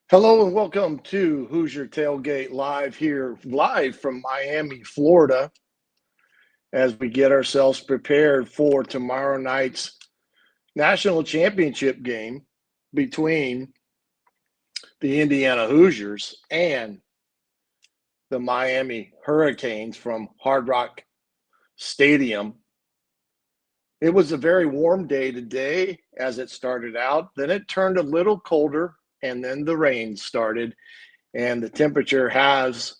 Hello and welcome to Hoosier Tailgate live from Miami, Florida, as we get ourselves prepared for tomorrow night's national championship game between the Indiana Hoosiers and the Miami Hurricanes from Hard Rock Stadium. It was a very warm day today as it started out. Then it turned a little colder, and then the rain started, and the temperature has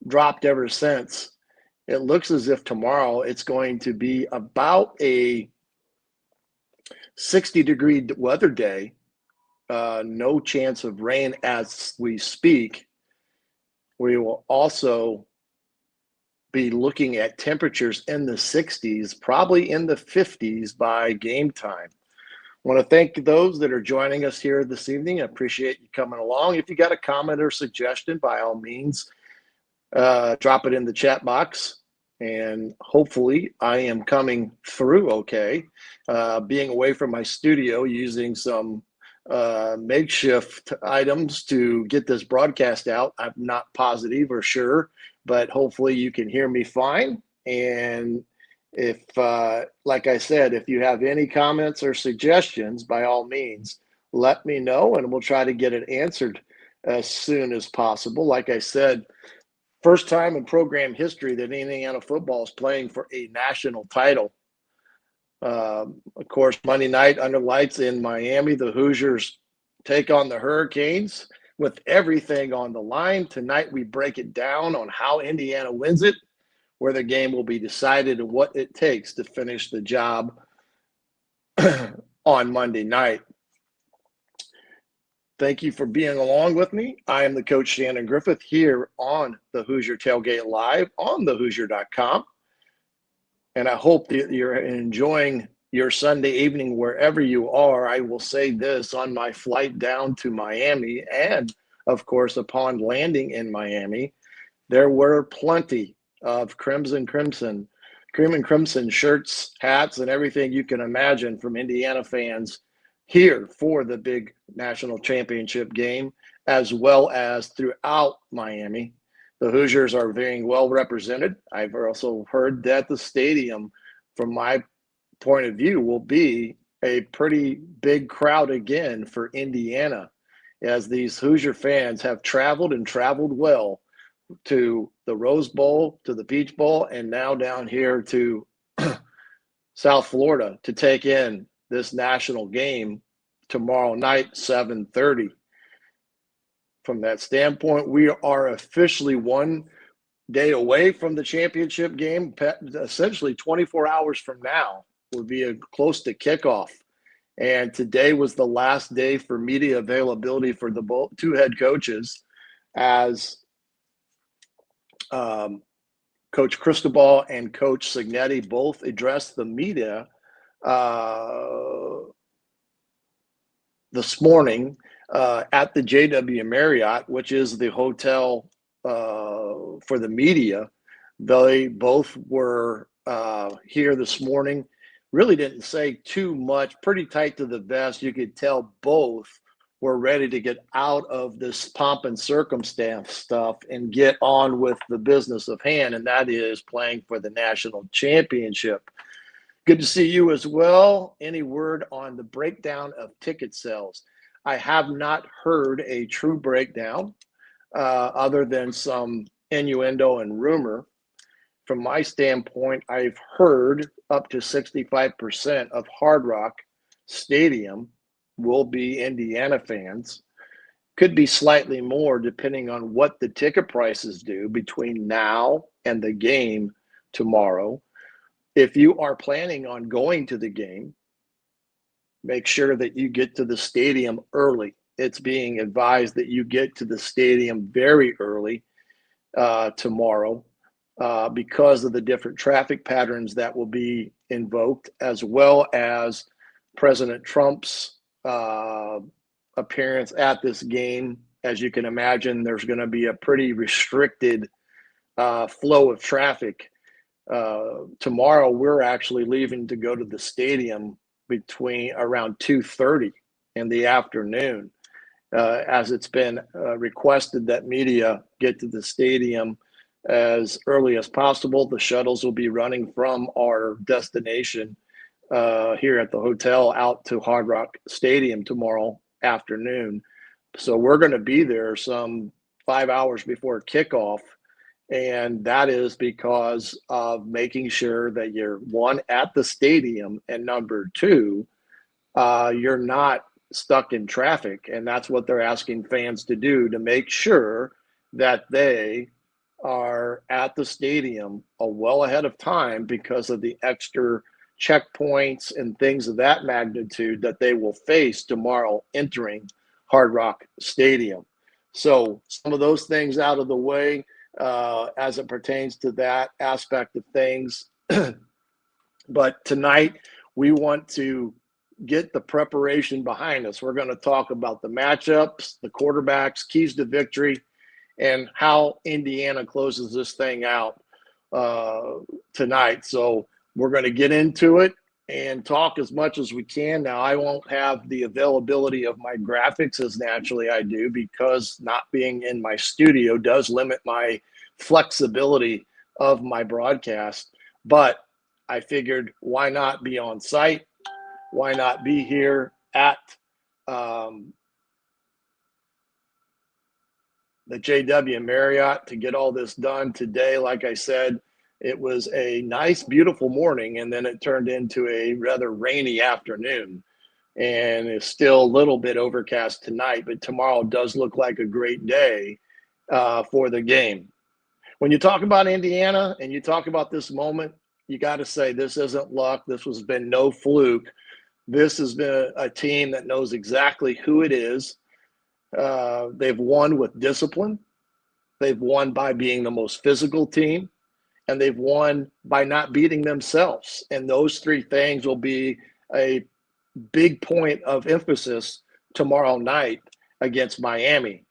dropped ever since. It looks as if tomorrow it's going to be about a 60-degree weather day. No chance of rain as we speak. We will also be looking at temperatures in the 60s, probably in the 50s by game time. I want to thank those that are joining us here this evening. I appreciate you coming along. If you got a comment or suggestion, by all means, drop it in the chat box, and hopefully I am coming through okay. Being away from my studio, using some makeshift items to get this broadcast out. I'm not positive or sure, but hopefully you can hear me fine. And if, like I said, if you have any comments or suggestions, by all means, let me know, and we'll try to get it answered as soon as possible. Like I said, first time in program history that Indiana football is playing for a national title. Of course, Monday night under lights in Miami, the Hoosiers take on the Hurricanes with everything on the line. Tonight, we break it down on how Indiana wins it, where the game will be decided, and what it takes to finish the job on Monday night. Thank you for being along with me. I am the Coach Shannon Griffith here on the Hoosier Tailgate Live on thehoosier.com. And I hope that you're enjoying your Sunday evening wherever you are. I will say this: on my flight down to Miami, and of course upon landing in Miami, there were plenty of cream and crimson shirts, hats, and everything you can imagine from Indiana fans here for the big national championship game, as well as throughout Miami. The Hoosiers are very well represented. I've also heard that the stadium, from my point of view, will be a pretty big crowd again for Indiana, as these Hoosier fans have traveled and traveled well to the Rose Bowl, to the Peach Bowl, and now down here to South Florida to take in this national game tomorrow night, 7:30. From that standpoint, we are officially one day away from the championship game. Essentially 24 hours from now will be close to kickoff. And today was the last day for media availability for the two head coaches, as Coach Cristobal and Coach Signetti both addressed the media this morning at the JW Marriott, which is the hotel for the media. They both were here this morning. Really didn't say too much, pretty tight to the vest. You could tell both were ready to get out of this pomp and circumstance stuff and get on with the business of hand, and that is playing for the national championship. Good to see you as well. Any word on the breakdown of ticket sales? I have not heard a true breakdown other than some innuendo and rumor. From my standpoint, I've heard up to 65% of Hard Rock Stadium will be Indiana fans. Could be slightly more depending on what the ticket prices do between now and the game tomorrow. If you are planning on going to the game, make sure that you get to the stadium early. It's being advised that you get to the stadium very early tomorrow because of the different traffic patterns that will be invoked, as well as President Trump's appearance at this game. As you can imagine, there's going to be a pretty restricted flow of traffic. Tomorrow, we're actually leaving to go to the stadium between around 2:30 in the afternoon. as it's been requested that media get to the stadium as early as possible. The shuttles will be running from our destination here at the hotel out to Hard Rock Stadium tomorrow afternoon. So we're going to be there some 5 hours before kickoff. And that is because of making sure that you're, one, at the stadium, and number two, you're not stuck in traffic. And that's what they're asking fans to do, to make sure that they are at the stadium well ahead of time because of the extra checkpoints and things of that magnitude that they will face tomorrow entering Hard Rock Stadium. So some of those things out of the way as it pertains to that aspect of things. But tonight we want to get the preparation behind us. We're going to talk about the matchups, the quarterbacks, keys to victory, and how Indiana closes this thing out tonight. So we're going to get into it and talk as much as we can. Now, I won't have the availability of my graphics as naturally I do, because not being in my studio does limit my flexibility of my broadcast. But I figured, why not be on site? Why not be here at the JW Marriott to get all this done today? Like I said, it was a nice, beautiful morning, and then it turned into a rather rainy afternoon. And it's still a little bit overcast tonight, but tomorrow does look like a great day for the game. When you talk about Indiana and you talk about this moment, you got to say this isn't luck. This has been no fluke. This has been a team that knows exactly who it is. They've won with discipline. They've won by being the most physical team, and they've won by not beating themselves. And those three things will be a big point of emphasis tomorrow night against Miami.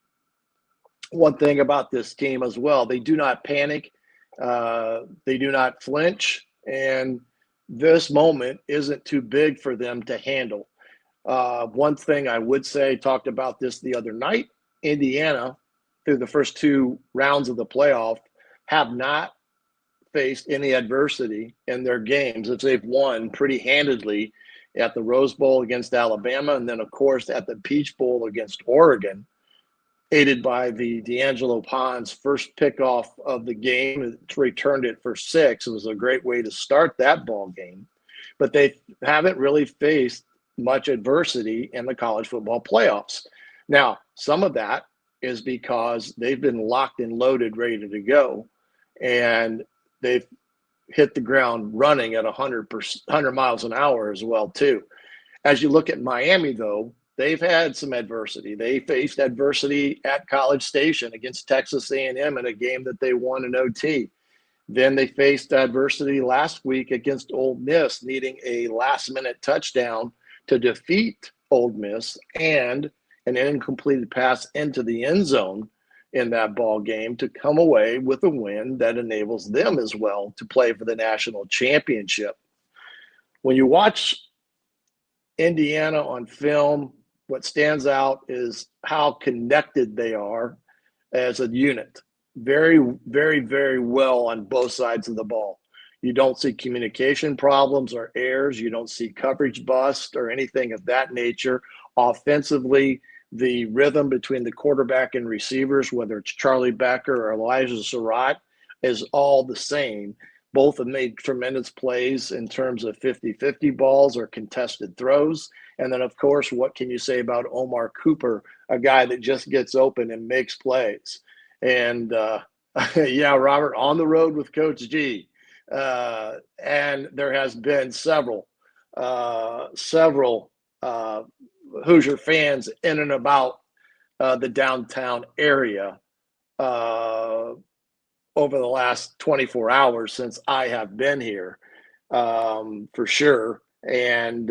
One thing about this team as well, they do not panic. They do not flinch. And this moment isn't too big for them to handle. One thing I would say, talked about this the other night, Indiana, through the first two rounds of the playoff, have not faced any adversity in their games, as they've won pretty handedly at the Rose Bowl against Alabama, and then, of course, at the Peach Bowl against Oregon, aided by the D'Angelo Pons first pickoff of the game. It returned it for 6. It was a great way to start that ball game. But they haven't really faced much adversity in the college football playoffs. Now, some of that is because they've been locked and loaded, ready to go, and they've hit the ground running at 100 miles an hour as well, too. As you look at Miami, though, they've had some adversity. They faced adversity at College Station against Texas A&M in a game that they won in OT. Then they faced adversity last week against Ole Miss, needing a last-minute touchdown to defeat Ole Miss, and an incompleted pass into the end zone in that ball game to come away with a win that enables them as well to play for the national championship. When you watch Indiana on film, what stands out is how connected they are as a unit. Very, very, very well on both sides of the ball. You don't see communication problems or errors. You don't see coverage bust or anything of that nature. Offensively, the rhythm between the quarterback and receivers, whether it's Charlie Becker or Elijah Surratt, is all the same. Both have made tremendous plays in terms of 50-50 balls or contested throws. And then, of course, what can you say about Omar Cooper, a guy that just gets open and makes plays? And, yeah, Robert, on the road with Coach G. And there has been several Hoosier fans in and about the downtown area over the last 24 hours since I have been here, for sure. And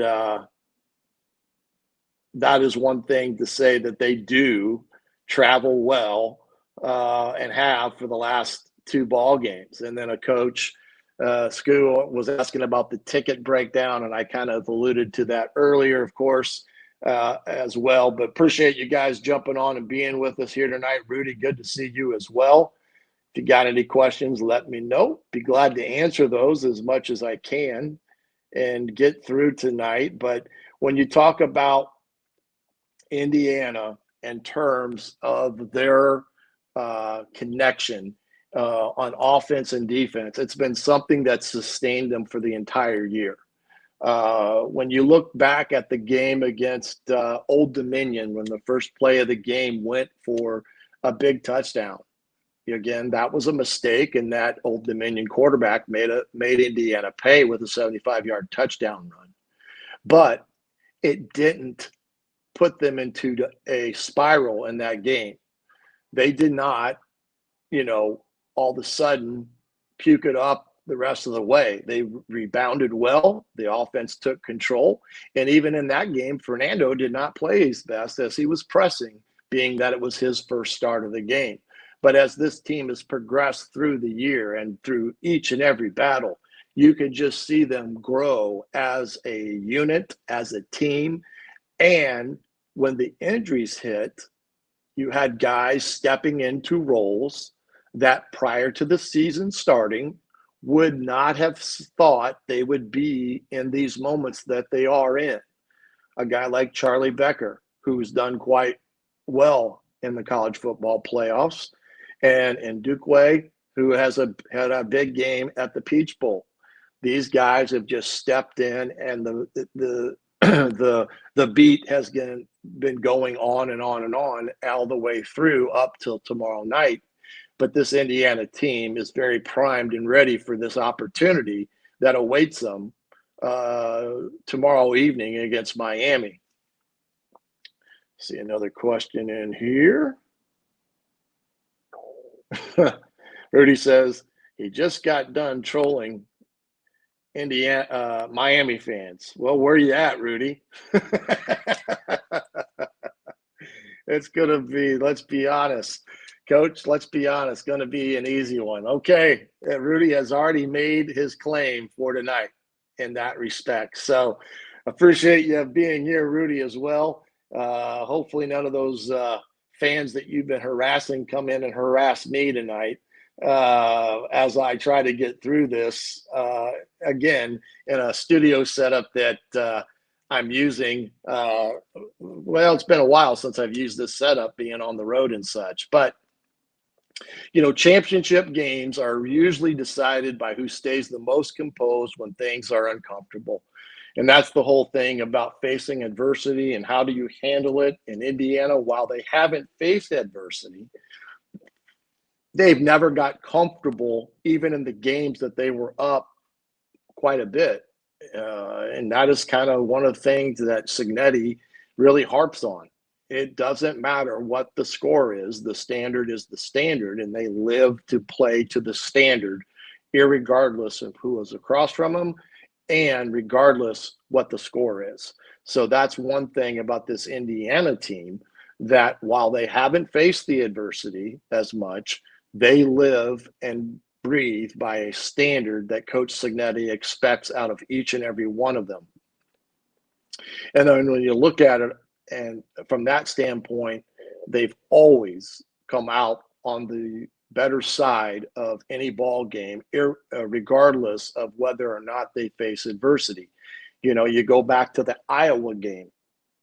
that is one thing to say, that they do travel well and have for the last 2 ball games. And then a coach, Scoo, was asking about the ticket breakdown, and I kind of alluded to that earlier. Of course, as well. But appreciate you guys jumping on and being with us here tonight. Rudy, good to see you as well. If you got any questions, let me know. Be glad to answer those as much as I can and get through tonight. But when you talk about Indiana in terms of their connection on offense and defense, it's been something that sustained them for the entire year. When you look back at the game against Old Dominion, when the first play of the game went for a big touchdown, again, that was a mistake, and that Old Dominion quarterback made Indiana pay with a 75-yard touchdown run. But it didn't put them into a spiral in that game. They did not, all of a sudden puke it up the rest of the way. They rebounded well. The offense took control. And even in that game, Fernando did not play his best as he was pressing, being that it was his first start of the game. But as this team has progressed through the year and through each and every battle, you could just see them grow as a unit, as a team. And when the injuries hit, you had guys stepping into roles that prior to the season starting would not have thought they would be in these moments that they are in. A guy like Charlie Becker, who's done quite well in the college football playoffs, and Ndukwe, who had a big game at the Peach Bowl. These guys have just stepped in, and the the beat has been going on and on and on all the way through up till tomorrow night. But this Indiana team is very primed and ready for this opportunity that awaits them tomorrow evening against Miami. See another question in here. Rudy says he just got done trolling Miami fans. Well, where are you at, Rudy? It's going to be, let's be honest, Coach, let's be honest, going to be an easy one. Okay, Rudy has already made his claim for tonight in that respect. So appreciate you being here, Rudy, as well. Hopefully none of those fans that you've been harassing come in and harass me tonight as I try to get through this, again, in a studio setup that I'm using. Well, it's been a while since I've used this setup, being on the road and such. But, championship games are usually decided by who stays the most composed when things are uncomfortable. And that's the whole thing about facing adversity and how do you handle it. In Indiana, while they haven't faced adversity, they've never got comfortable, even in the games that they were up quite a bit. And that is kind of one of the things that Cignetti really harps on. It doesn't matter what the score is. The standard is the standard, and they live to play to the standard, irregardless of who is across from them and regardless what the score is. So that's one thing about this Indiana team, that while they haven't faced the adversity as much, they live and breathe by a standard that Coach Cignetti expects out of each and every one of them. And then when you look at it, and from that standpoint, they've always come out on the better side of any ball game, regardless of whether or not they face adversity. You go back to the Iowa game.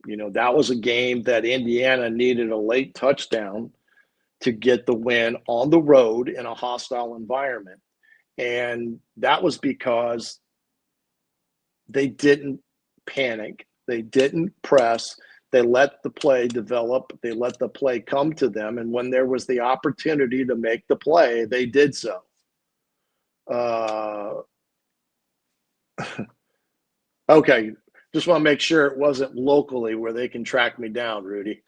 That was a game that Indiana needed a late touchdown to get the win on the road in a hostile environment. And that was because they didn't panic. They didn't press. They let the play develop. They let the play come to them. And when there was the opportunity to make the play, they did so. Okay. Just want to make sure it wasn't locally where they can track me down, Rudy.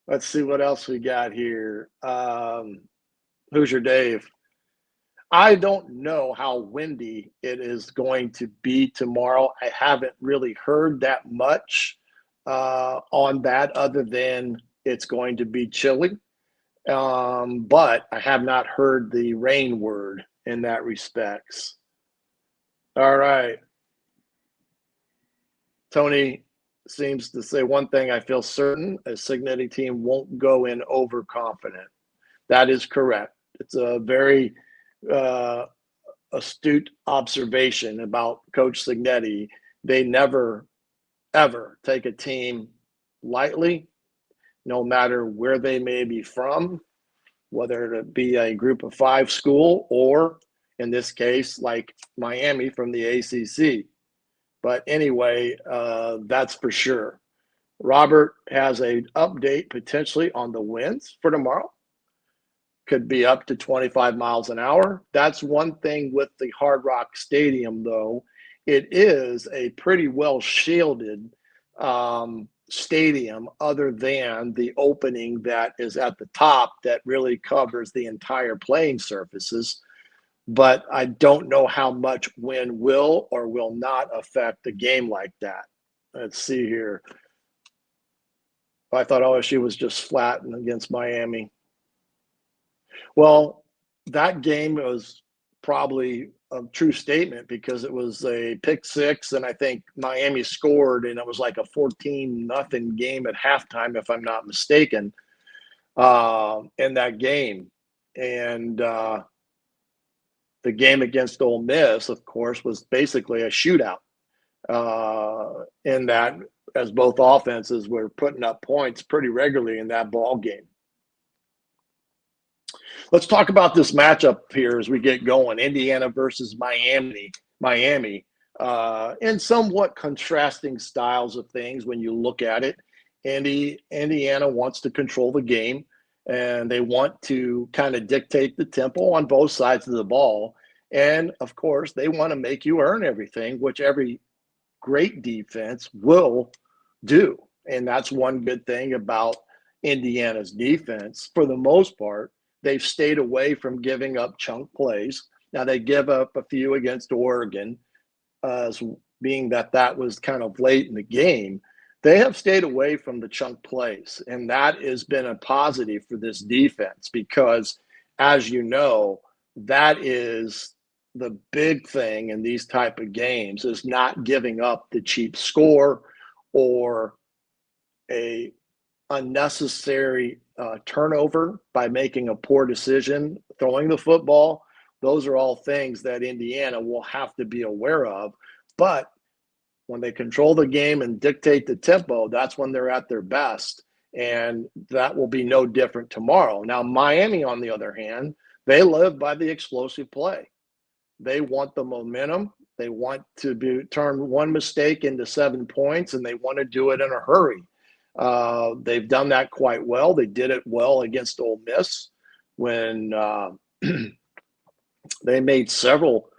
Let's see what else we got here. Hoosier Dave. I don't know how windy it is going to be tomorrow. I haven't really heard that much on that, other than it's going to be chilly. But I have not heard the rain word in that respects. All right. Tony seems to say one thing I feel certain: a Cignetti team won't go in overconfident. That is correct. It's a very astute observation about Coach Cignetti. They never, ever take a team lightly, no matter where they may be from, whether it be a group of five school or, in this case, like Miami from the ACC. But anyway, that's for sure. Robert has an update potentially on the winds for tomorrow. Could be up to 25 miles an hour. That's one thing with the Hard Rock Stadium, though. It is a pretty well shielded stadium, other than the opening that is at the top that really covers the entire playing surfaces. But I don't know how much wind will or will not affect a game like that. Let's see here. I thought OSU was just flat against Miami. Well, that game was probably a true statement because it was a pick six, and I think Miami scored, and it was like a 14-0 game at halftime, if I'm not mistaken, in that game. And the game against Ole Miss, of course, was basically a shootout in that, as both offenses were putting up points pretty regularly in that ball game. Let's talk about this matchup here as we get going. Indiana versus Miami, in somewhat contrasting styles of things when you look at it. Indiana wants to control the game, and they want to kind of dictate the tempo on both sides of the ball. And, of course, they want to make you earn everything, which every great defense will do. And that's one good thing about Indiana's defense. For the most part, they've stayed away from giving up chunk plays. Now, they give up a few against Oregon, being that was kind of late in the game. They have stayed away from the chunk plays, and that has been a positive for this defense because, as you know, that is the big thing in these type of games, is not giving up the cheap score or a unnecessary turnover by making a poor decision throwing the football. Those are all things that Indiana will have to be aware of. But when they control the game and dictate the tempo, that's when they're at their best. And that will be no different tomorrow. Now, Miami, on the other hand, they live by the explosive play. They want the momentum. They want to turn one mistake into 7 points, and they want to do it in a hurry. They've done that quite well. They did it well against Ole Miss when they made several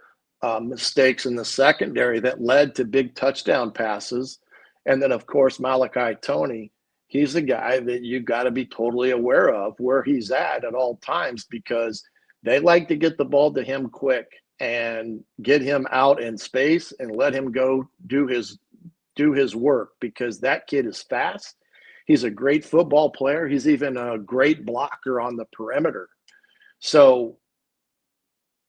mistakes in the secondary that led to big touchdown passes. And then, of course, Malachi Toney, he's a guy that you've got to be totally aware of where he's at all times, because they like to get the ball to him quick and get him out in space and let him go do his work, because that kid is fast. He's a great football player. He's even a great blocker on the perimeter. So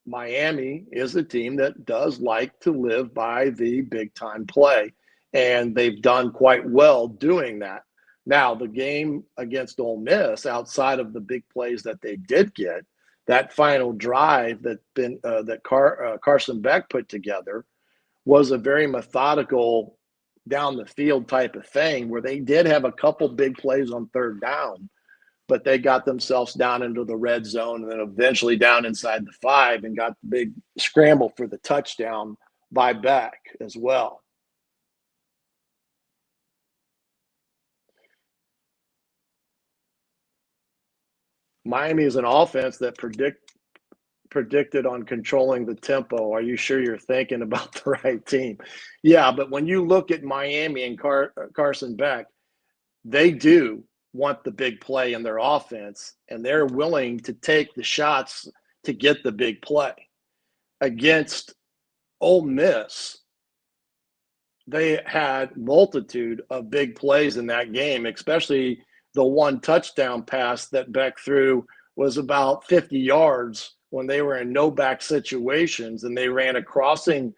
Miami is a team that does like to live by the big-time play, and they've done quite well doing that. Now, the game against Ole Miss, outside of the big plays that they did get, that final drive that Carson Beck put together was a very methodical down the field type of thing, where they did have a couple big plays on third down, but they got themselves down into the red zone and then eventually down inside the 5 and got the big scramble for the touchdown by Beck as well. Miami is an offense that predicted on controlling the tempo. Are you sure you're thinking about the right team? Yeah, but when you look at Miami and Carson Beck, they do want the big play in their offense, and they're willing to take the shots to get the big play. Against Ole Miss, they had multitude of big plays in that game, especially the one touchdown pass that Beck threw was about 50 yards when they were in no back situations, and they ran a crossing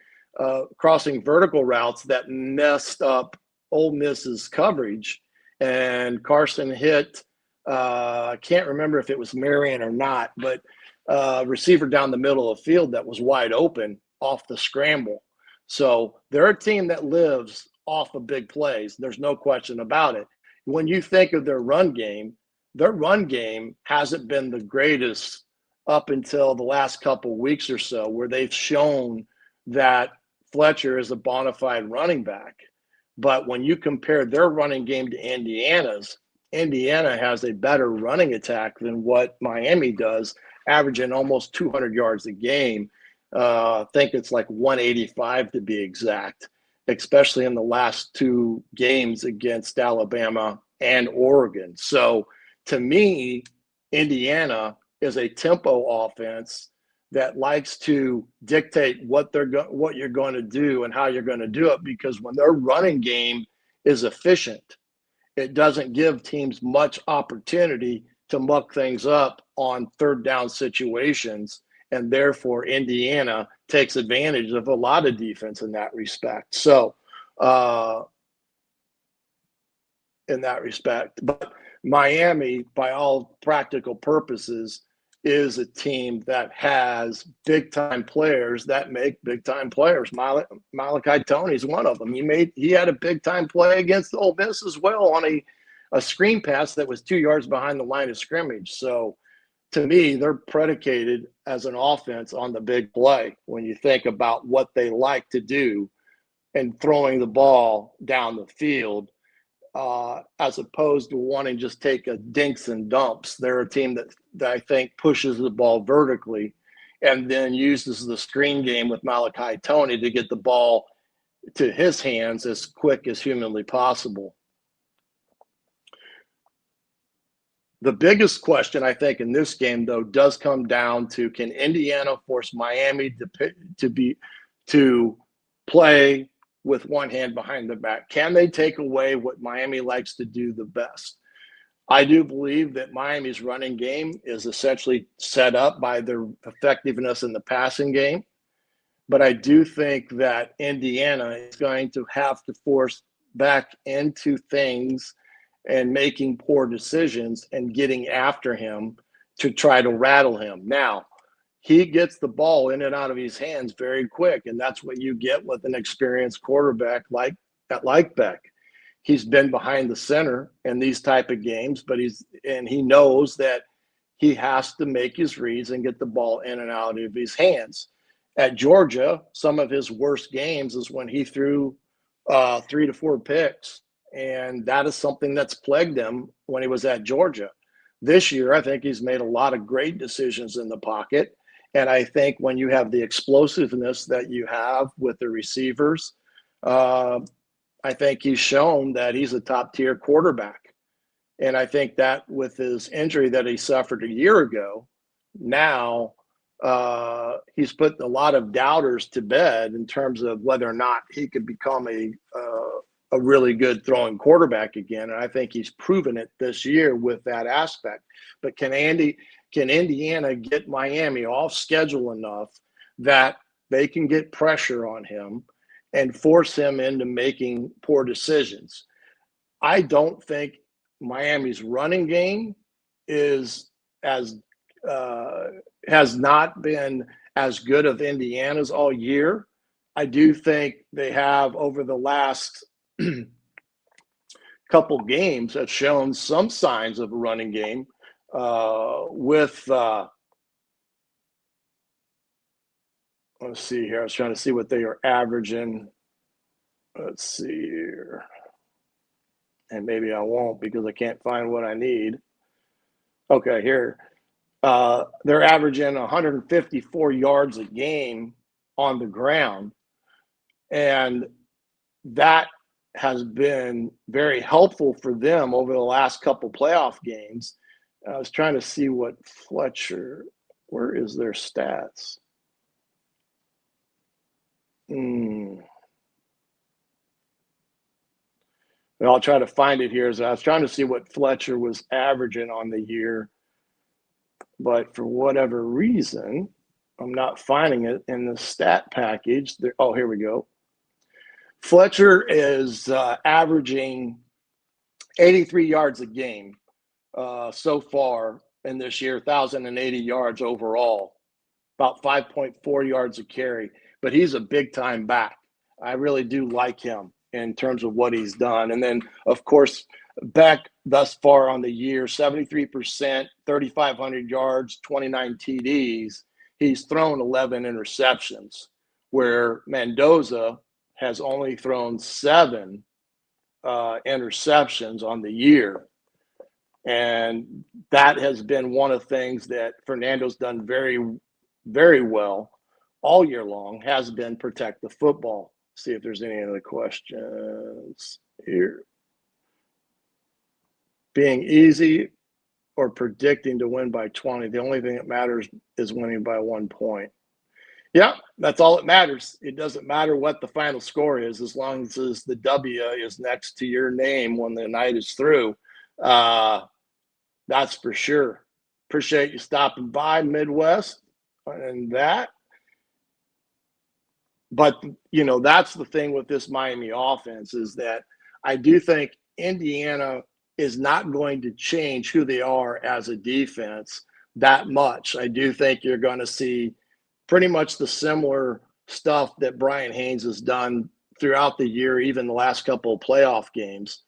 crossing vertical routes that messed up Ole Miss's coverage. And Carson hit, I can't remember if it was Marion or not, but receiver down the middle of the field that was wide open off the scramble. So they're a team that lives off of big plays. There's no question about it. When you think of their run game hasn't been the greatest up until the last couple of weeks or so, where they've shown that Fletcher is a bona fide running back. But when you compare their running game to Indiana's, Indiana has a better running attack than what Miami does, averaging almost 200 yards a game. I think it's like 185 to be exact, especially in the last two games against Alabama and Oregon. So to me, Indiana is a tempo offense that likes to dictate what you're going to do and how you're going to do it, because when their running game is efficient, it doesn't give teams much opportunity to muck things up on third down situations, and therefore Indiana takes advantage of a lot of defense in that respect. So in that respect, but Miami, by all practical purposes, is a team that has big-time players that make big-time players. Malachi Tony's one of them. He had a big-time play against Ole Miss as well on a screen pass that was 2 yards behind the line of scrimmage. So to me, they're predicated as an offense on the big play when you think about what they like to do and throwing the ball down the field. As opposed to wanting just take a dinks and dumps. They're a team that I think pushes the ball vertically and then uses the screen game with Malachi Tony to get the ball to his hands as quick as humanly possible. The biggest question, I think, in this game, though, does come down to, can Indiana force Miami to play with one hand behind the back? Can they take away what Miami likes to do the best? I do believe that Miami's running game is essentially set up by their effectiveness in the passing game. But I do think that Indiana is going to have to force back into things and making poor decisions and getting after him to try to rattle him. Now, he gets the ball in and out of his hands very quick, and that's what you get with an experienced quarterback like Beck. He's been behind the center in these type of games, but he knows that he has to make his reads and get the ball in and out of his hands. At Georgia, some of his worst games is when he threw 3 to 4 picks, and that is something that's plagued him when he was at Georgia. This year, I think he's made a lot of great decisions in the pocket. And I think when you have the explosiveness that you have with the receivers, I think he's shown that he's a top-tier quarterback. And I think that with his injury that he suffered a year ago, now he's put a lot of doubters to bed in terms of whether or not he could become a really good throwing quarterback again. And I think he's proven it this year with that aspect. But can Indiana get Miami off schedule enough that they can get pressure on him and force him into making poor decisions? I don't think Miami's running game is has not been as good of Indiana's all year. I do think they have, over the last couple games, have shown some signs of a running game with let's see here. I was trying to see what they are averaging. Let's see here. And maybe I won't because I can't find what I need. Okay, here. They're averaging 154 yards a game on the ground. And that has been very helpful for them over the last couple playoff games. I was trying to see what Fletcher, where is their stats? I'll try to find it here. So I was trying to see what Fletcher was averaging on the year, but for whatever reason, I'm not finding it in the stat package. Oh, here we go. Fletcher is averaging 83 yards a game so far in this year, 1,080 yards overall, about 5.4 yards a carry. But he's a big-time back. I really do like him in terms of what he's done. And then, of course, Beck thus far on the year, 73%, 3,500 yards, 29 TDs. He's thrown 11 interceptions, where Mendoza has only thrown 7 interceptions on the year. And that has been one of the things that Fernando's done very, very well all year long, has been protect the football. See if there's any other questions here. Being easy or predicting to win by 20. The only thing that matters is winning by 1 point. Yeah, that's all that matters. It doesn't matter what the final score is, as long as the W is next to your name when the night is through. That's for sure. Appreciate you stopping by, Midwest, and that. But, that's the thing with this Miami offense, is that I do think Indiana is not going to change who they are as a defense that much. I do think you're going to see pretty much the similar stuff that Brian Haynes has done throughout the year, even the last couple of playoff games.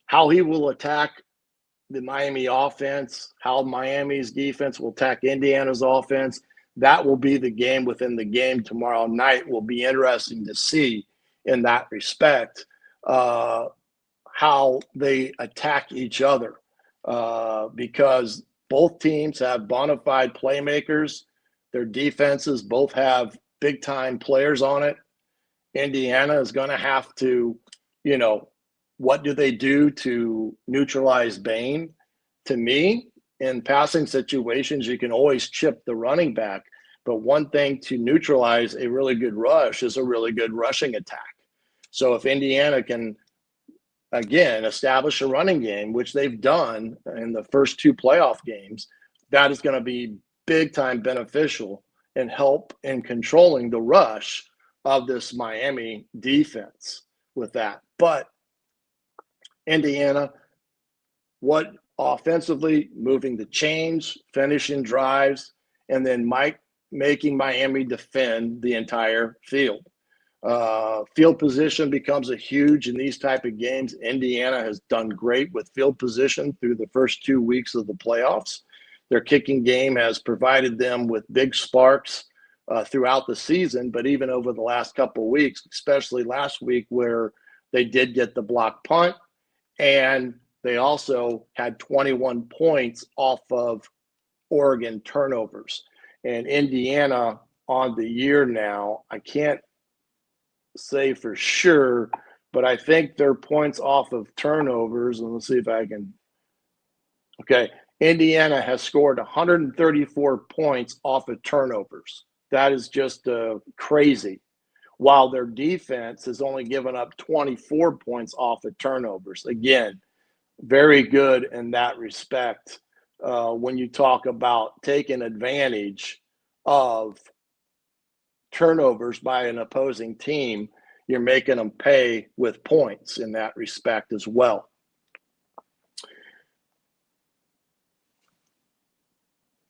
How he will attack the Miami offense, how Miami's defense will attack Indiana's offense, that will be the game within the game tomorrow night. Will be interesting to see in that respect how they attack each other because both teams have bona fide playmakers. Their defenses both have big-time players on it. Indiana is going to have to, what do they do to neutralize Bain? To me, in passing situations, you can always chip the running back. But one thing to neutralize a really good rush is a really good rushing attack. So if Indiana can, again, establish a running game, which they've done in the first 2 playoff games, that is going to be big-time beneficial and help in controlling the rush of this Miami defense with that. But Indiana, what offensively, moving the chains, finishing drives, and then making Miami defend the entire field. Field position becomes a huge in these type of games. Indiana has done great with field position through the first 2 weeks of the playoffs. Their kicking game has provided them with big sparks throughout the season, but even over the last couple of weeks, especially last week where they did get the block punt, and they also had 21 points off of Oregon turnovers. And Indiana on the year now, I can't say for sure, but I think their points off of turnovers, and let's see if I can. Okay, Indiana has scored 134 points off of turnovers. That is just crazy. While their defense has only given up 24 points off of turnovers. Again, very good in that respect. When you talk about taking advantage of turnovers by an opposing team, you're making them pay with points in that respect as well.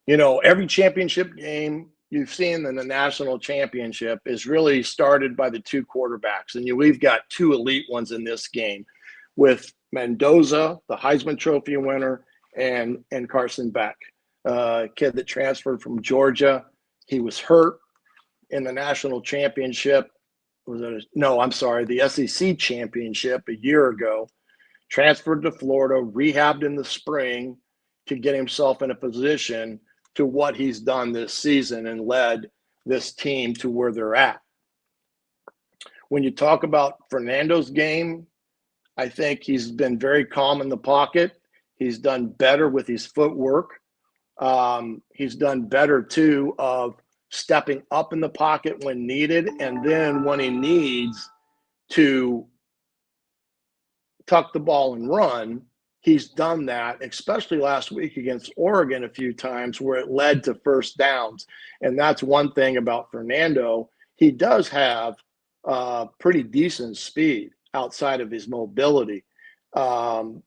Every championship game you've seen in the national championship is really started by the 2 quarterbacks. And we've got 2 elite ones in this game with Mendoza, the Heisman Trophy winner, and Carson Beck, a kid that transferred from Georgia. He was hurt in the national championship. The SEC championship a year ago. Transferred to Florida, rehabbed in the spring to get himself in a position to what he's done this season and led this team to where they're at. When you talk about Fernando's game, I think he's been very calm in the pocket. He's done better with his footwork. He's done better, too, of stepping up in the pocket when needed, and then when he needs to tuck the ball and run, he's done that, especially last week against Oregon a few times where it led to first downs. And that's one thing about Fernando. He does have pretty decent speed outside of his mobility. And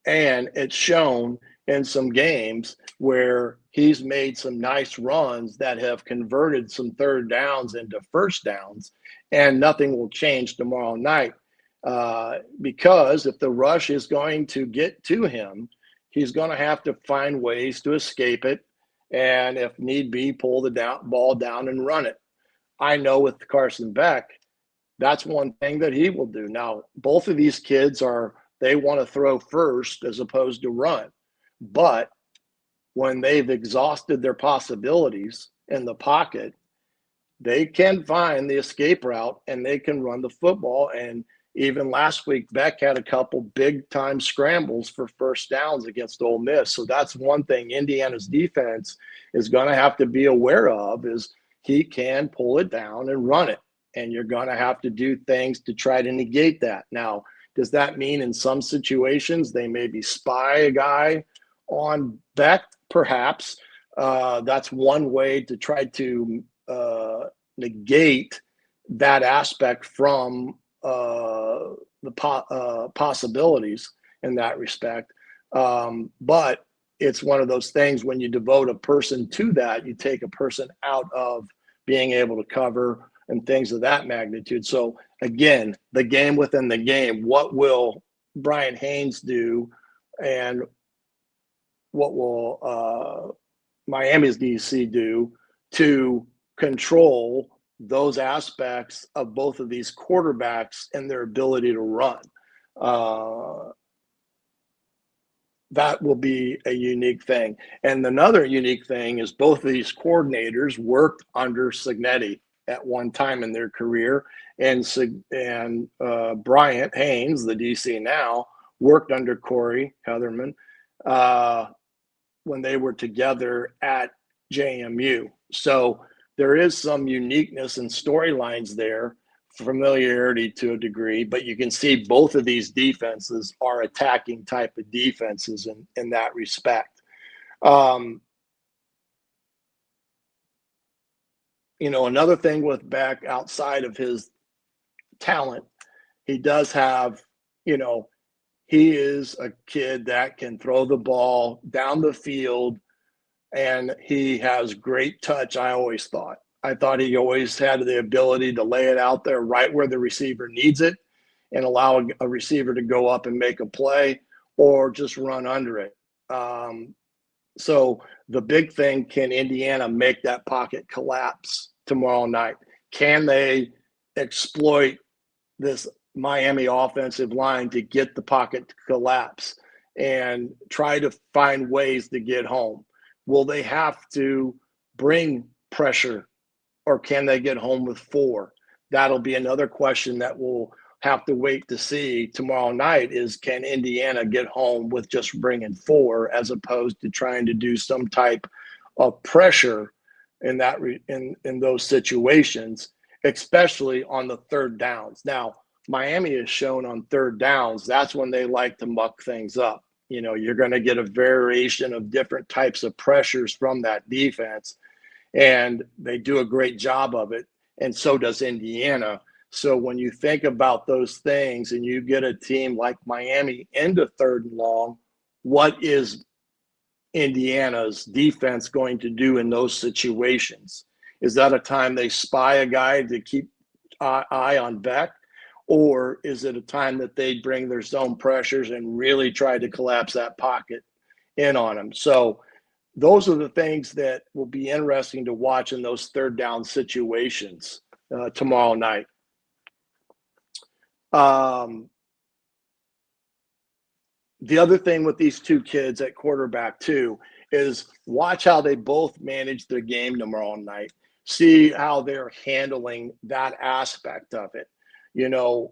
it's shown in some games where he's made some nice runs that have converted some third downs into first downs, and nothing will change tomorrow night. Because if the rush is going to get to him, he's going to have to find ways to escape it, and if need be, pull the ball down and run it. I know with Carson Beck, that's one thing that he will do. Now, both of these kids they want to throw first as opposed to run. But when they've exhausted their possibilities in the pocket, they can find the escape route and they can run the football. And even last week, Beck had a couple big-time scrambles for first downs against Ole Miss. So that's one thing Indiana's defense is going to have to be aware of, is he can pull it down and run it. And you're going to have to do things to try to negate that. Now, does that mean in some situations they maybe spy a guy on Beck? Perhaps. That's one way to try to negate that aspect from the possibilities in that respect. But it's one of those things when you devote a person to that, you take a person out of being able to cover and things of that magnitude. So again, the game within the game, what will Brian Haynes do and what will Miami's DC do to control those aspects of both of these quarterbacks and their ability to run? That will be a unique thing. And another unique thing is both of these coordinators worked under Cignetti at one time in their career, and Bryant Haynes, the DC now, worked under Corey Heatherman when they were together at JMU. So there is some uniqueness and storylines there, familiarity to a degree, but you can see both of these defenses are attacking type of defenses in that respect. Another thing with Beck, outside of his talent, he does have, he is a kid that can throw the ball down the field, and he has great touch. I thought he always had the ability to lay it out there right where the receiver needs it and allow a receiver to go up and make a play or just run under it. So the big thing, can Indiana make that pocket collapse tomorrow night? Can they exploit this Miami offensive line to get the pocket to collapse and try to find ways to get home? Will they have to bring pressure, or can they get home with 4? That'll be another question that we'll have to wait to see tomorrow night, is can Indiana get home with just bringing 4 as opposed to trying to do some type of pressure in that in those situations, especially on the third downs. Now, Miami has shown on third downs, that's when they like to muck things up. You're going to get a variation of different types of pressures from that defense, and they do a great job of it, and so does Indiana. So when you think about those things and you get a team like Miami into third and long, what is Indiana's defense going to do in those situations? Is that a time they spy a guy to keep eye on Beck? Or is it a time that they bring their zone pressures and really try to collapse that pocket in on him? So those are the things that will be interesting to watch in those third down situations tomorrow night. The other thing with these two kids at quarterback too is watch how they both manage their game tomorrow night. See how they're handling that aspect of it.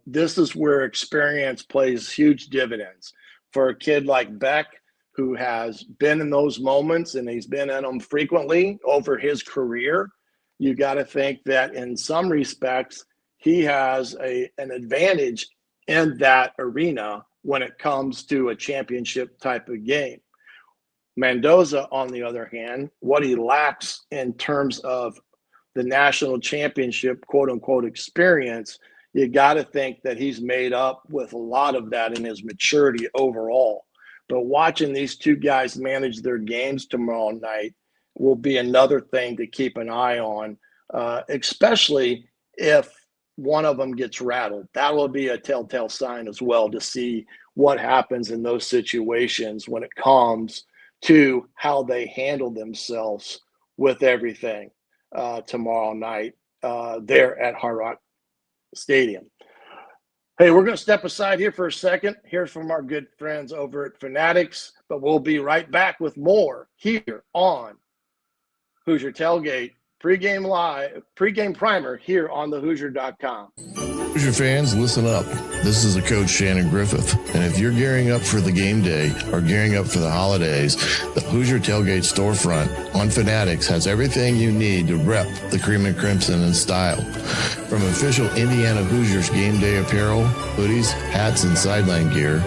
This is where experience plays huge dividends. For a kid like Beck, who has been in those moments and he's been in them frequently over his career, you got to think that in some respects he has an advantage in that arena when it comes to a championship type of game. Mendoza, on the other hand, what he lacks in terms of the national championship, quote unquote, experience, you got to think that he's made up with a lot of that in his maturity overall. But watching these two guys manage their games tomorrow night will be another thing to keep an eye on, especially if one of them gets rattled. That will be a telltale sign as well to see what happens in those situations when it comes to how they handle themselves with everything tomorrow night there at Hard Rock Stadium. Hey, we're going to step aside here for a second, hear from our good friends over at Fanatics, but we'll be right back with more here on Hoosier Tailgate pregame primer here on the Hoosier.com. Hoosier fans, listen up. This is Coach Shannon Griffith, and if you're gearing up for the game day or gearing up for the holidays, the Hoosier Tailgate storefront on Fanatics has everything you need to rep the cream and crimson in style. From official Indiana Hoosiers game day apparel, hoodies, hats, and sideline gear,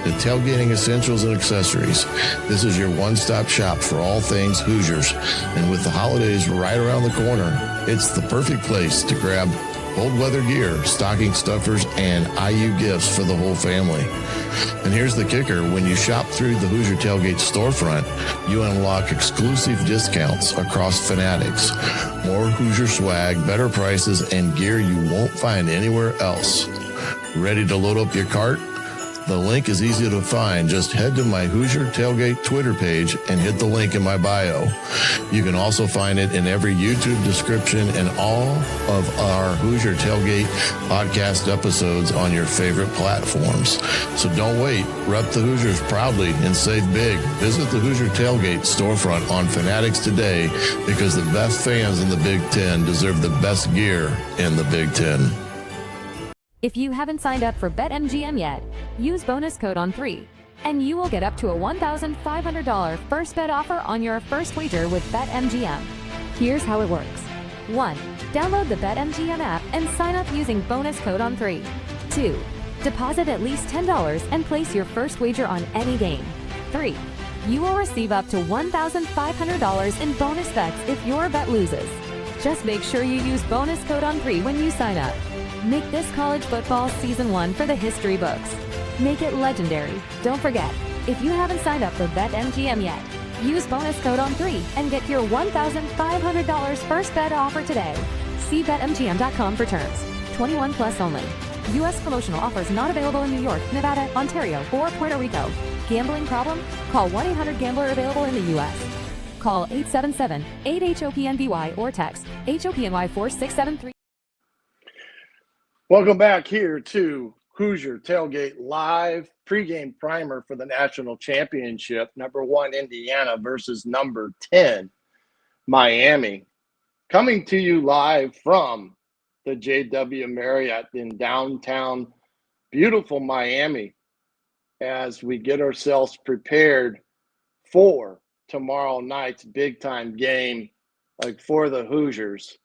to tailgating essentials and accessories, this is your one-stop shop for all things Hoosiers. And with the holidays right around the corner, it's the perfect place to grab cold weather gear, stocking stuffers, and IU gifts for the whole family. And here's the kicker. When you shop through the Hoosier Tailgate storefront, you unlock exclusive discounts across Fanatics. More Hoosier swag, better prices, and gear you won't find anywhere else. Ready to load up your cart? The link is easy to find. Just head to my Hoosier Tailgate Twitter page and hit the link in my bio. You can also find it in every YouTube description and all of our Hoosier Tailgate podcast episodes on your favorite platforms. So don't wait. Rep the Hoosiers proudly and save big. Visit the Hoosier Tailgate storefront on Fanatics today, because the best fans in the Big Ten deserve the best gear in the Big Ten. If you haven't signed up for BetMGM yet, use bonus code on3, and you will get up to a $1,500 first bet offer on your first wager with BetMGM. Here's how it works. 1. Download the BetMGM app and sign up using bonus code on3. 2. Deposit at least $10 and place your first wager on any game. 3. You will receive up to $1,500 in bonus bets if your bet loses. Just make sure you use bonus code on3 when you sign up. Make this college football season 1 for the history books. Make it legendary. Don't forget, if you haven't signed up for BetMGM yet, use bonus code on3 and get your $1,500 first bet offer today. See BetMGM.com for terms. 21 plus only. U.S. promotional offers not available in New York, Nevada, Ontario, or Puerto Rico. Gambling problem? Call 1-800-GAMBLER available in the U.S. Call 877-8-HOPNBY or text HOPNY 4673. Welcome back here to Hoosier Tailgate Live pregame primer for the national championship. Number 1, Indiana versus number 10, Miami. Coming to you live from the JW Marriott in downtown, beautiful Miami, as we get ourselves prepared for tomorrow night's big-time game, like for the Hoosiers,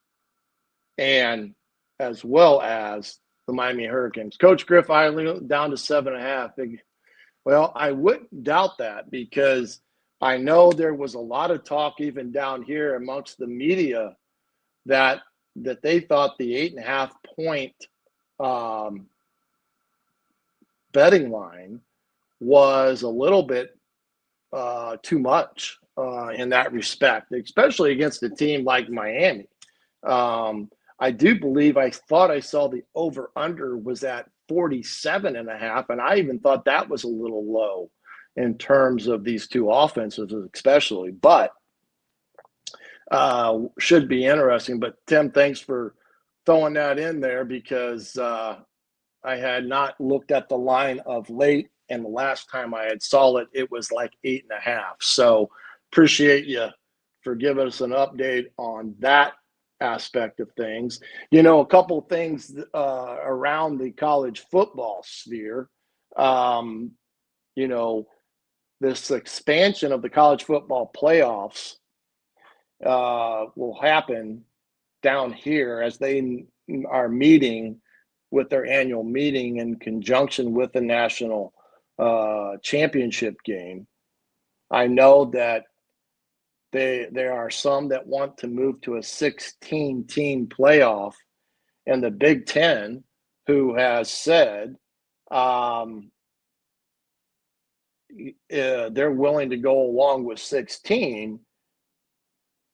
and as well as the Miami Hurricanes. Coach Griff, I down to 7.5. Well, I wouldn't doubt that, because I know there was a lot of talk even down here amongst the media that they thought the 8.5 point betting line was a little bit too much in that respect, especially against a team like Miami. I do believe I thought I saw the over-under was at 47.5, and I even thought that was a little low in terms of these two offenses especially. But should be interesting. But, Tim, thanks for throwing that in there, because I had not looked at the line of late, and the last time I had saw it, it was like 8.5. So appreciate you for giving us an update on that aspect of things. You know, a couple of things around the college football sphere. You know, this expansion of the college football playoffs will happen down here as they are meeting with their annual meeting in conjunction with the National championship game. I know that there are some that want to move to a 16-team playoff, and the Big Ten, who has said they're willing to go along with 16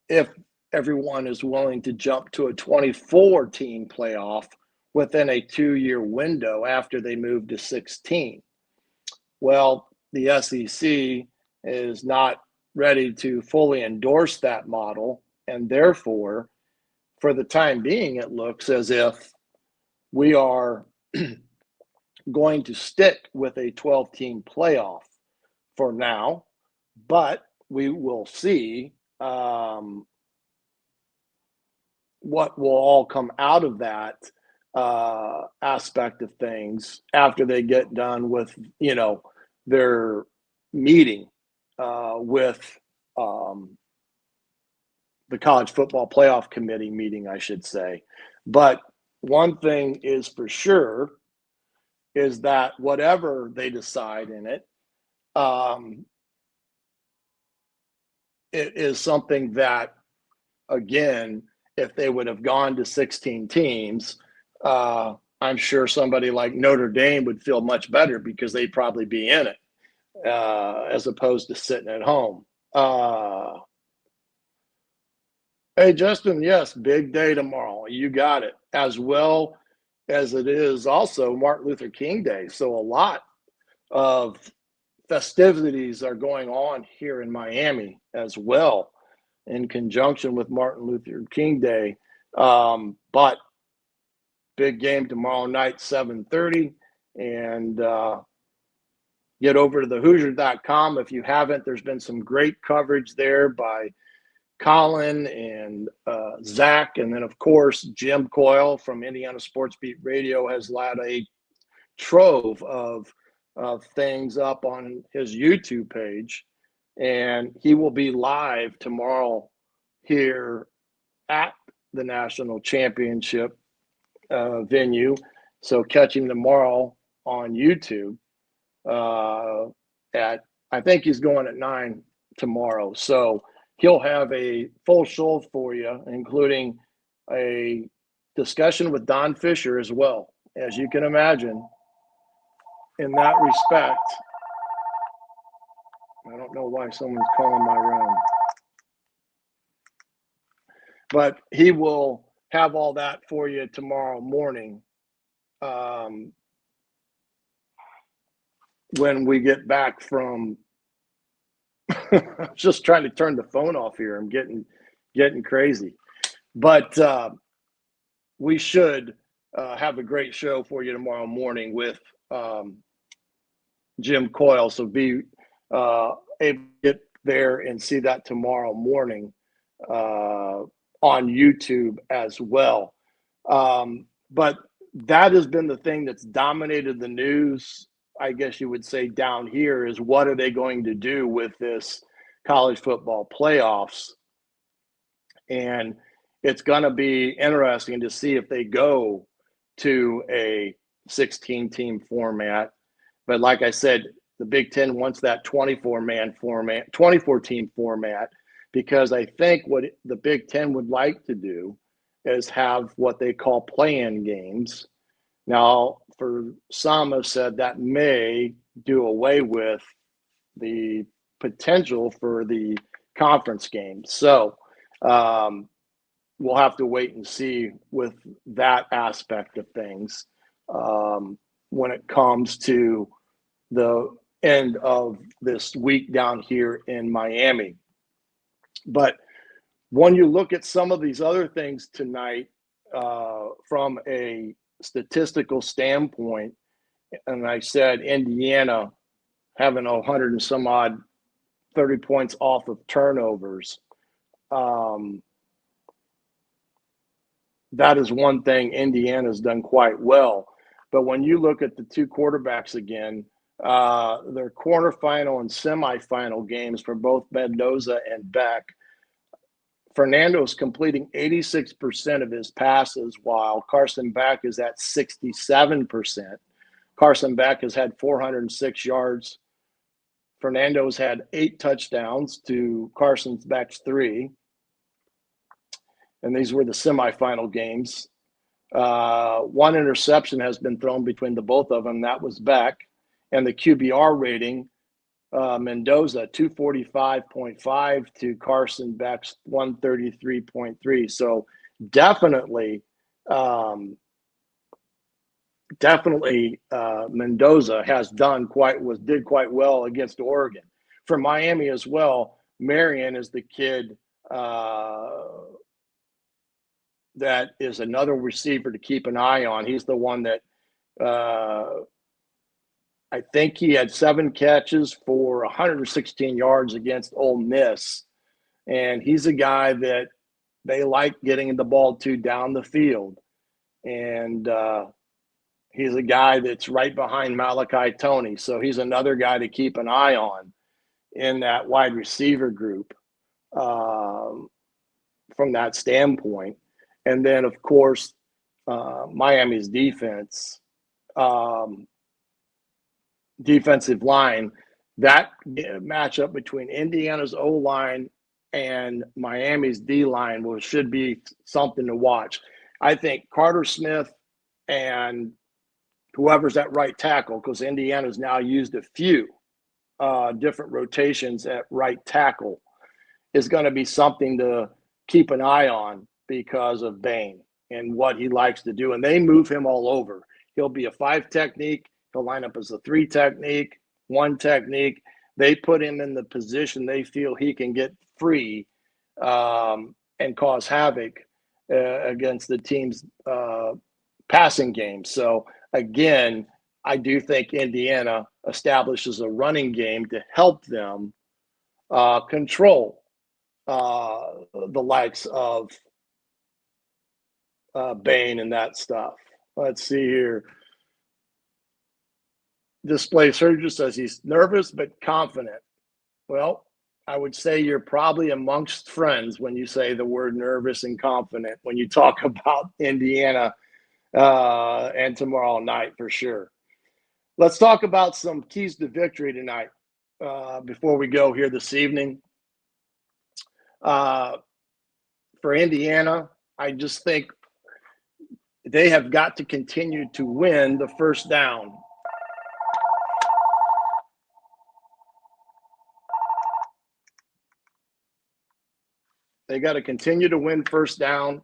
if everyone is willing to jump to a 24-team playoff within a 2-year window after they move to 16. Well, the SEC is not ready to fully endorse that model, and therefore, for the time being, it looks as if we are going to stick with a 12-team playoff for now, but we will see what will all come out of that aspect of things after they get done with, their meeting with the College Football Playoff Committee meeting, I should say. But one thing is for sure is that whatever they decide in it, it is something that, again, if they would have gone to 16 teams, I'm sure somebody like Notre Dame would feel much better because they'd probably be in it as opposed to sitting at home. Hey, Justin, yes, big day tomorrow. You got it. As well as it is also Martin Luther King Day. So a lot of festivities are going on here in Miami as well in conjunction with Martin Luther King Day. But big game tomorrow night, 7:30. And get over to the Hoosier.com. If you haven't, there's been some great coverage there by Colin and Zach. And then, of course, Jim Coyle from Indiana Sports Beat Radio has led a trove of things up on his YouTube page. And he will be live tomorrow here at the national championship venue. So catch him tomorrow on YouTube I think he's going at 9 tomorrow. So he'll have a full show for you, including a discussion with Don Fisher as well. As you can imagine, in that respect, I don't know why someone's calling my room. But he will have all that for you tomorrow morning when we get back from I'm just trying to turn the phone off here. I'm getting crazy. But we should have a great show for you tomorrow morning with Jim Coyle. So be able to get there and see that tomorrow morning on YouTube as well. But that has been the thing that's dominated the news, I guess you would say, down here, is what are they going to do with this college football playoffs? And it's going to be interesting to see if they go to a 16-team format. But like I said, the Big Ten wants that 24-team format, because I think what the Big Ten would like to do is have what they call play-in games. Now, for some have said that may do away with the potential for the conference games. So we'll have to wait and see with that aspect of things when it comes to the end of this week down here in Miami. But when you look at some of these other things tonight from a statistical standpoint, and I said Indiana having 100 and some odd 30 points off of turnovers. That is one thing Indiana's done quite well. But when you look at the two quarterbacks again, their quarterfinal and semifinal games for both Mendoza and Beck, Fernando's completing 86% of his passes, while Carson Beck is at 67%. Carson Beck has had 406 yards. Fernando's had 8 touchdowns to Carson Beck's 3. And these were the semifinal games. 1 interception has been thrown between the both of them. That was Beck. And the QBR rating, Mendoza 245.5 to Carson Beck's 133.3. So definitely Mendoza did quite well against Oregon. For Miami as well, Marion is the kid that is another receiver to keep an eye on. He's the one that I think he had 7 catches for 116 yards against Ole Miss. And he's a guy that they like getting the ball to down the field. And he's a guy that's right behind Malachi Toney. So he's another guy to keep an eye on in that wide receiver group from that standpoint. And then, of course, Miami's defensive line, that matchup between Indiana's O-line and Miami's D-line should be something to watch. I think Carter Smith and whoever's at right tackle, because Indiana's now used a few different rotations at right tackle, is going to be something to keep an eye on because of Bain and what he likes to do. And they move him all over. He'll be a 5 technique. He'll line up as a 3 technique, 1 technique. They put him in the position they feel he can get free and cause havoc against the team's passing game. So, again, I do think Indiana establishes a running game to help them control the likes of Bain and that stuff. Let's see here. Display Surgeon says he's nervous but confident. Well, I would say you're probably amongst friends when you say the word nervous and confident when you talk about Indiana and tomorrow night for sure. Let's talk about some keys to victory tonight before we go here this evening. For Indiana, I just think they have got to continue to win the first down. They got to continue to win first down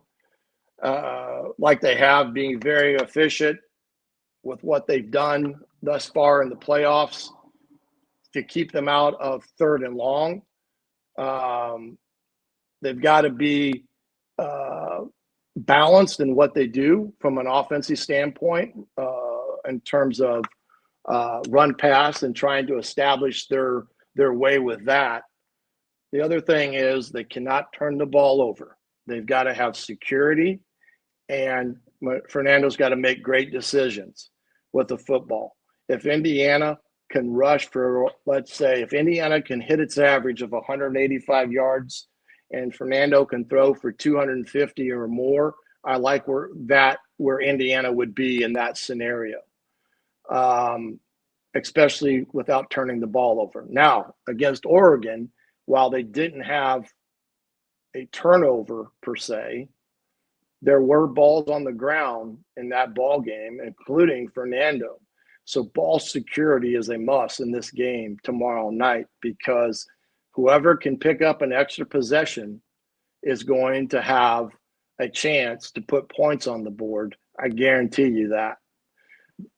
like they have, being very efficient with what they've done thus far in the playoffs to keep them out of 3rd and long. They've got to be balanced in what they do from an offensive standpoint in terms of run pass and trying to establish their way with that. The other thing is they cannot turn the ball over. They've got to have security, and Fernando's got to make great decisions with the football. If Indiana can rush for, let's say, if Indiana can hit its average of 185 yards and Fernando can throw for 250 or more, I like where Indiana would be in that scenario, especially without turning the ball over. Now, against Oregon, while they didn't have a turnover per se, there were balls on the ground in that ball game, including Fernando. So ball security is a must in this game tomorrow night, because whoever can pick up an extra possession is going to have a chance to put points on the board. I guarantee you that.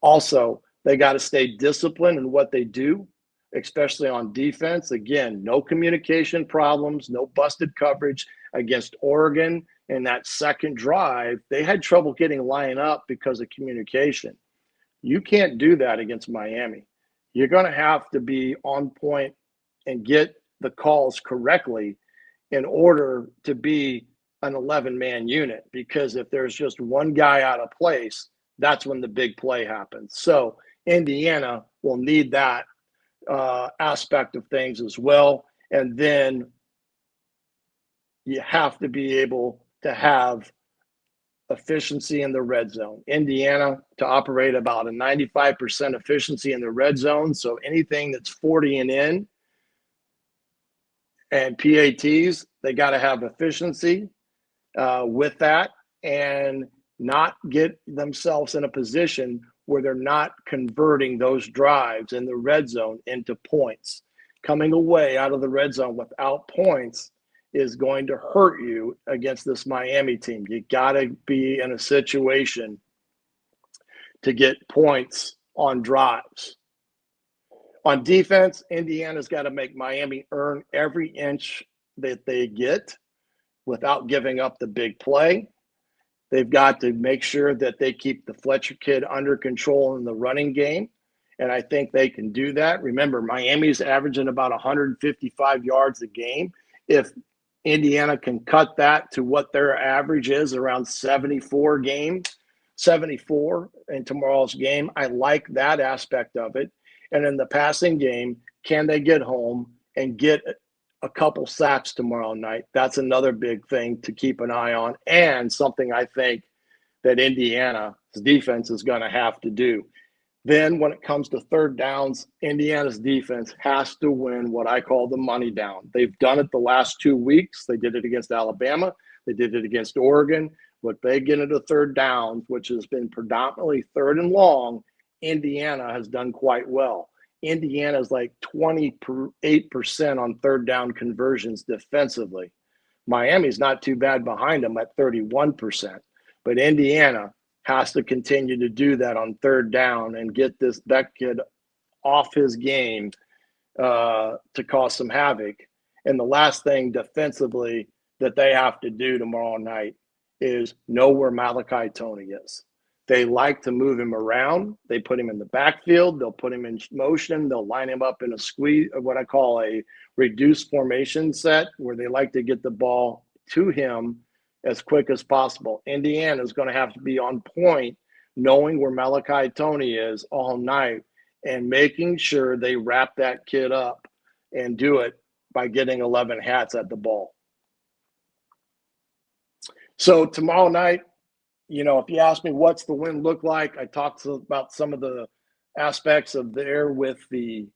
Also, they got to stay disciplined in what they do, especially on defense. Again, no communication problems, no busted coverage against Oregon. In that second drive, they had trouble getting lined up because of communication. You can't do that against Miami. You're going to have to be on point and get the calls correctly in order to be an 11-man unit, because if there's just one guy out of place, that's when the big play happens. So Indiana will need that aspect of things as well. And then you have to be able to have efficiency in the red zone. Indiana to operate about a 95% efficiency in the red zone. So anything that's 40 and in and PATs, they got to have efficiency with that and not get themselves in a position where they're not converting those drives in the red zone into points. Coming away out of the red zone without points is going to hurt you against this Miami team. You got to be in a situation to get points on drives. On defense, Indiana's got to make Miami earn every inch that they get without giving up the big play. They've got to make sure that they keep the Fletcher kid under control in the running game, and I think they can do that. Remember, Miami's averaging about 155 yards a game. If Indiana can cut that to what their average is, around 74 in tomorrow's game, I like that aspect of it. And in the passing game, can they get home and get a couple sacks tomorrow night? That's another big thing to keep an eye on, and something I think that Indiana's defense is going to have to do. Then when it comes to third downs, Indiana's defense has to win what I call the money down. They've done it the last 2 weeks. They did it against Alabama. They did it against Oregon. But they get into third downs, which has been predominantly third and long, Indiana has done quite well. Indiana is like 28% on third down conversions defensively. Miami's not too bad behind them at 31%. But Indiana has to continue to do that on third down and get this Beck kid off his game to cause some havoc. And the last thing defensively that they have to do tomorrow night is know where Malachi Tony is. They like to move him around. They put him in the backfield. They'll put him in motion. They'll line him up in a squeeze, what I call a reduced formation set, where they like to get the ball to him as quick as possible. Indiana is going to have to be on point, knowing where Malachi Tony is all night and making sure they wrap that kid up and do it by getting 11 hats at the ball. So tomorrow night, if you ask me what's the win look like, I talked about some of the aspects of there with the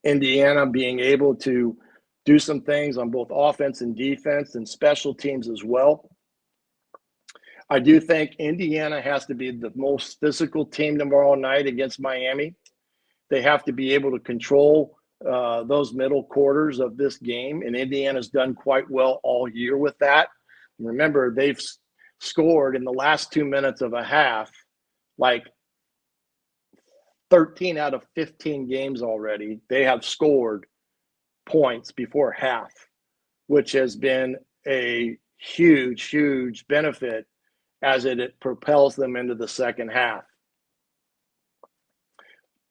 Indiana being able to do some things on both offense and defense and special teams as well. I do think Indiana has to be the most physical team tomorrow night against Miami. They have to be able to control those middle quarters of this game, and Indiana's done quite well all year with that. Remember, they've scored in the last 2 minutes of a half, like 13 out of 15 games already. They have scored points before half, which has been a huge, huge benefit as it propels them into the second half.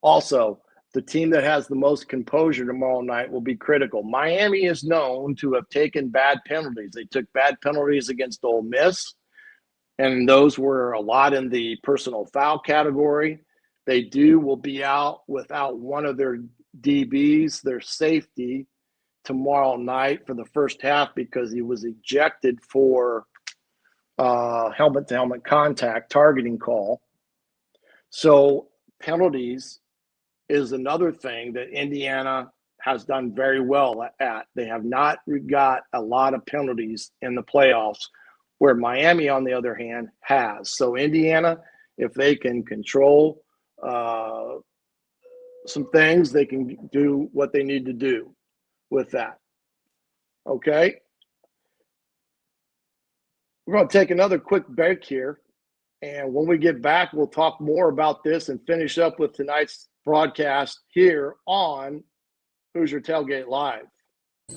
Also, the team that has the most composure tomorrow night will be critical. Miami is known to have taken bad penalties. They took bad penalties against Ole Miss, and those were a lot in the personal foul category. They will be out without one of their DBs, their safety, tomorrow night for the first half because he was ejected for helmet-to-helmet contact targeting call. So penalties is another thing that Indiana has done very well at. They have not got a lot of penalties in the playoffs, where Miami, on the other hand, has. So Indiana, if they can control some things, they can do what they need to do with that. Okay? We're going to take another quick break here. And when we get back, we'll talk more about this and finish up with tonight's broadcast here on Hoosier Tailgate Live.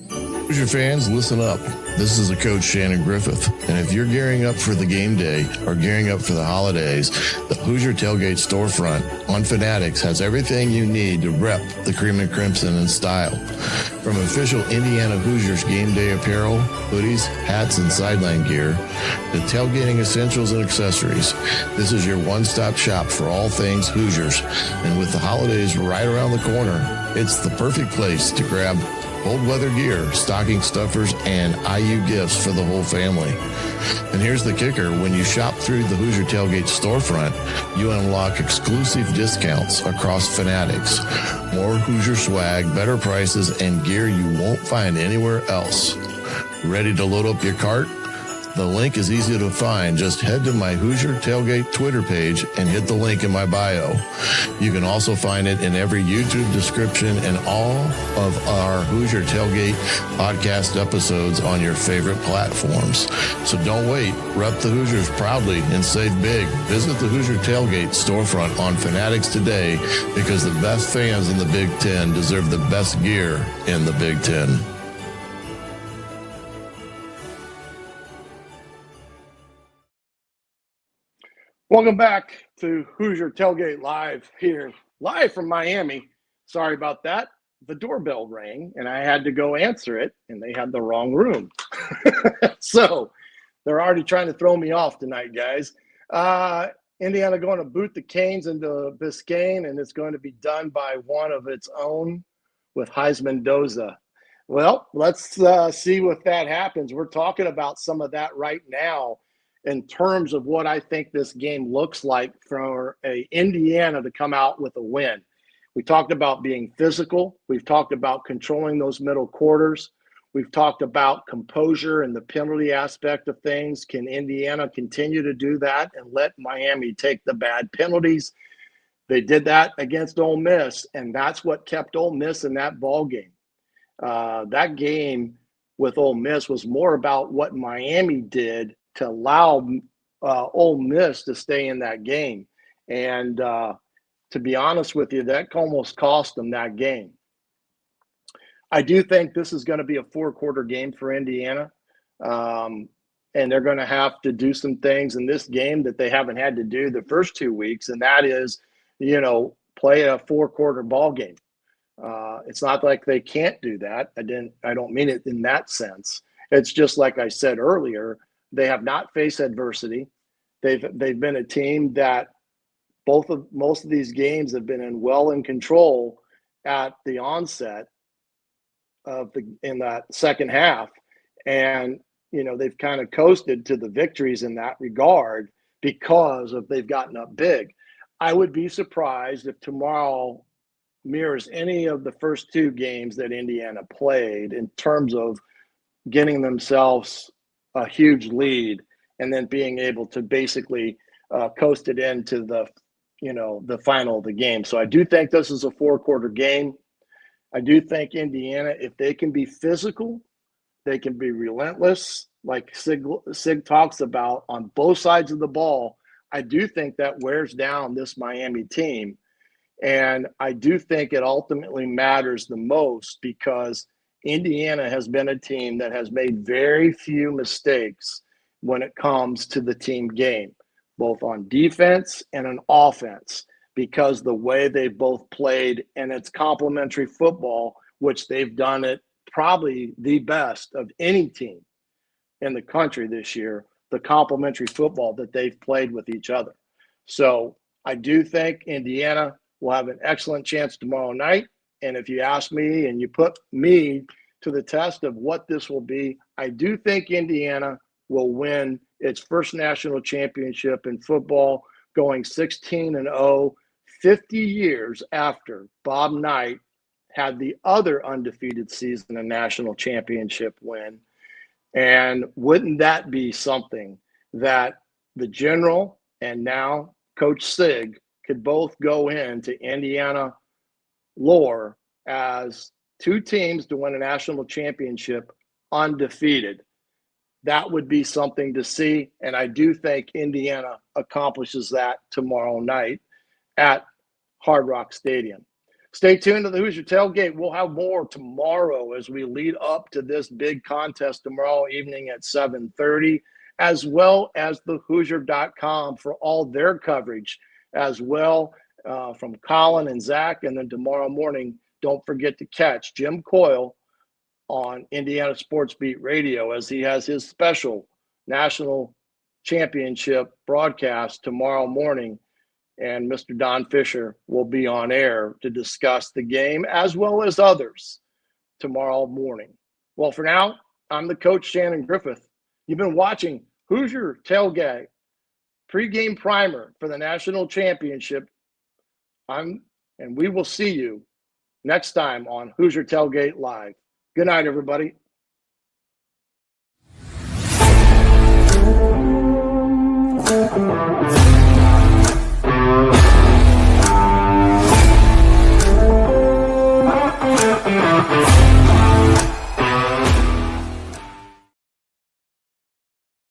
Hoosier fans, listen up. This is Coach Shannon Griffith. And if you're gearing up for the game day or gearing up for the holidays, the Hoosier Tailgate storefront on Fanatics has everything you need to rep the cream and crimson in style. From official Indiana Hoosiers game day apparel, hoodies, hats, and sideline gear, to tailgating essentials and accessories, this is your one-stop shop for all things Hoosiers. And with the holidays right around the corner, it's the perfect place to grab cold weather gear, stocking stuffers, and IU gifts for the whole family. And here's the kicker. When you shop through the Hoosier Tailgate storefront, you unlock exclusive discounts across Fanatics. More Hoosier swag, better prices, and gear you won't find anywhere else. Ready to load up your cart? The link is easy to find. Just head to my Hoosier Tailgate Twitter page and hit the link in my bio. You can also find it in every YouTube description and all of our Hoosier Tailgate podcast episodes on your favorite platforms. So don't wait. Rep the Hoosiers proudly and save big. Visit the Hoosier Tailgate storefront on Fanatics today, because the best fans in the Big Ten deserve the best gear in the Big Ten. Welcome back to Hoosier Tailgate Live here, live from Miami. Sorry about that. The doorbell rang, and I had to go answer it, and they had the wrong room. So they're already trying to throw me off tonight, guys. Indiana going to boot the Canes into Biscayne, and it's going to be done by one of its own with Mendoza. Well, let's see if that happens. We're talking about some of that right now, in terms of what I think this game looks like for Indiana to come out with a win. We talked about being physical. We've talked about controlling those middle quarters. We've talked about composure and the penalty aspect of things. Can Indiana continue to do that and let Miami take the bad penalties? They did that against Ole Miss, and that's what kept Ole Miss in that ball game. That game with Ole Miss was more about what Miami did to allow Ole Miss to stay in that game. And to be honest with you, that almost cost them that game. I do think this is going to be a four-quarter game for Indiana. And they're going to have to do some things in this game that they haven't had to do the first 2 weeks, and that is, play a four-quarter ball game. It's not like they can't do that. I don't mean it in that sense. It's just like I said earlier, they have not faced adversity. They've been a team that most of these games have been in control at the onset in that second half, and they've kind of coasted to the victories in that regard because they've gotten up big. I would be surprised if tomorrow mirrors any of the first two games that Indiana played in terms of getting themselves a huge lead and then being able to basically coast it into the final of the game. So I do think this is a four-quarter game. I do think Indiana, if they can be physical, they can be relentless, like Sig talks about on both sides of the ball. I do think that wears down this Miami team. And I do think it ultimately matters the most because Indiana has been a team that has made very few mistakes when it comes to the team game, both on defense and on offense, because the way they've both played, and it's complementary football, which they've done it probably the best of any team in the country this year, the complementary football that they've played with each other. So I do think Indiana will have an excellent chance tomorrow night. And if you ask me and you put me to the test of what this will be, I do think Indiana will win its first national championship in football, going 16-0, 50 years after Bob Knight had the other undefeated season, a national championship win. And wouldn't that be something that the general and now Coach Sig could both go into Indiana lore as two teams to win a national championship undefeated? That would be something to see. And I do think Indiana accomplishes that tomorrow night at Hard Rock Stadium. Stay tuned to the Hoosier Tailgate. We'll have more tomorrow as we lead up to this big contest tomorrow evening at 7:30, as well as the Hoosier.com for all their coverage as well, from Colin and Zach. And then tomorrow morning, don't forget to catch Jim Coyle on Indiana Sports Beat Radio as he has his special national championship broadcast tomorrow morning. And Mr. Don Fisher will be on air to discuss the game as well as others tomorrow morning. Well, for now, I'm the Coach Shannon Griffith. You've been watching Hoosier Tailgate Pregame Primer for the National Championship. And we will see you next time on Hoosier Tailgate Live. Good night, everybody.